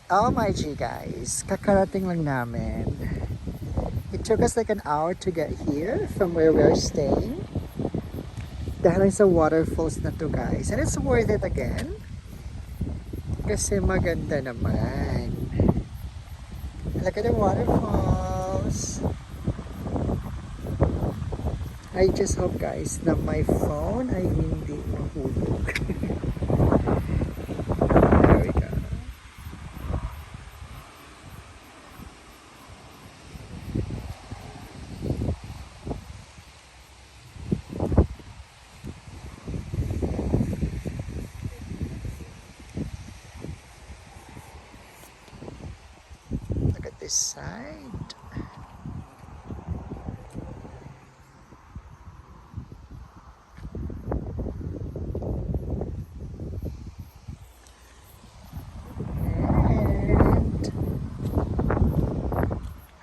Oh my G guys, kakarating lang namin. It took us like an hour to get here from where we're staying. Dahil sa waterfalls na to guys. And it's worth it again. Kasi maganda naman. Look at the waterfalls. I just hope guys na my phone ay hindi mahulog. There we go. Look at this side.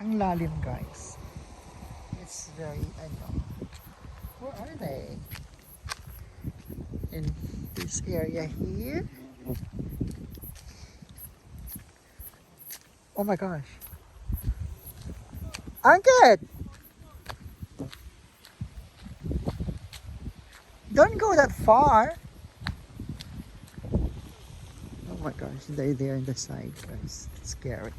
Ang lalim guys. It's very, where are they? In this area here. Oh my gosh. Ankit! Don't go that far. Oh my gosh, they're there on the side guys. It's scary.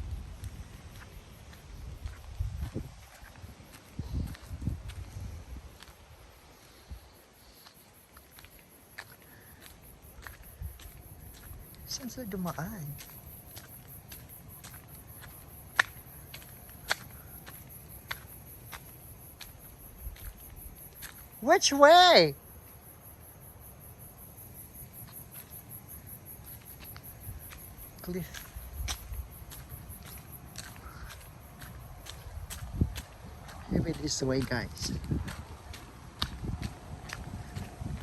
Saan sila dumaan? Which way? Cliff. Maybe this way, guys.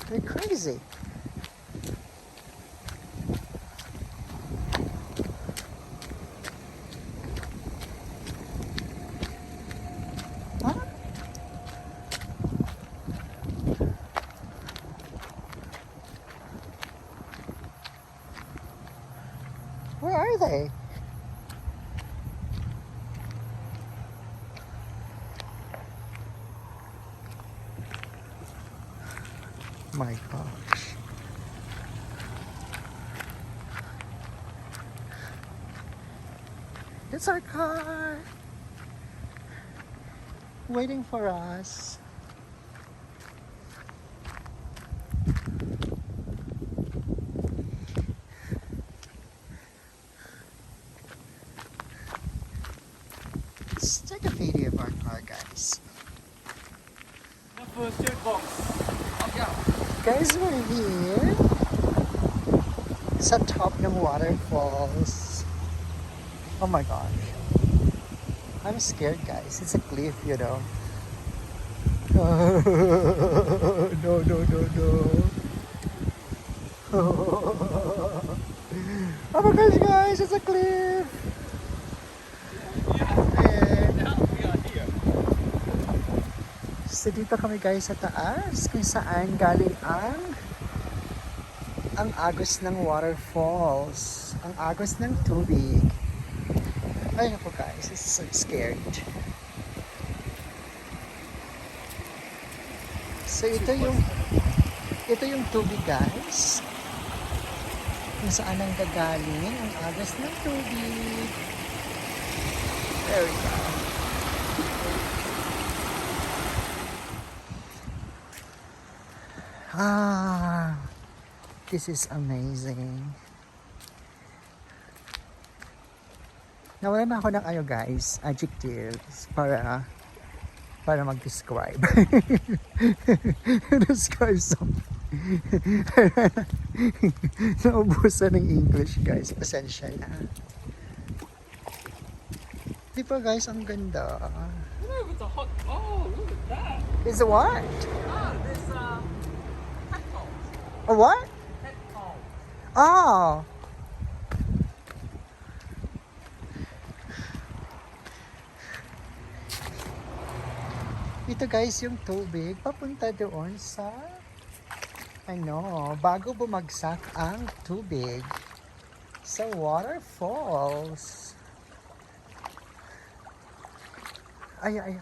They're crazy. Huh? Where are they? My gosh. It's our car. Waiting for us. Let's take a video of our car, guys. Guys, we're here sa top ng waterfalls. Oh my gosh. I'm scared, guys. It's a cliff, you know. No, no, no, no. Oh my gosh, guys, it's a cliff. So dito kami guys sa taas kung saan galing ang agos ng waterfalls, ang agos ng tubig. Ay naku guys, this is so scared. So ito yung tubig guys, kung saan ang gagaling ang agos ng tubig. There we go. This is amazing. Nawala na ako ng guys, adjectives para mag-describe. Describe something. Naubusan ng English guys, pasensya na. Di ba guys, ang ganda. Oh, it's a hot. Oh, look at that. It's a what? Ah, there's petals. A what? Petals. Oh. Ito guys yung tubig papunta doon sa bago bumagsak ang tubig Sa waterfalls. Ay, ay,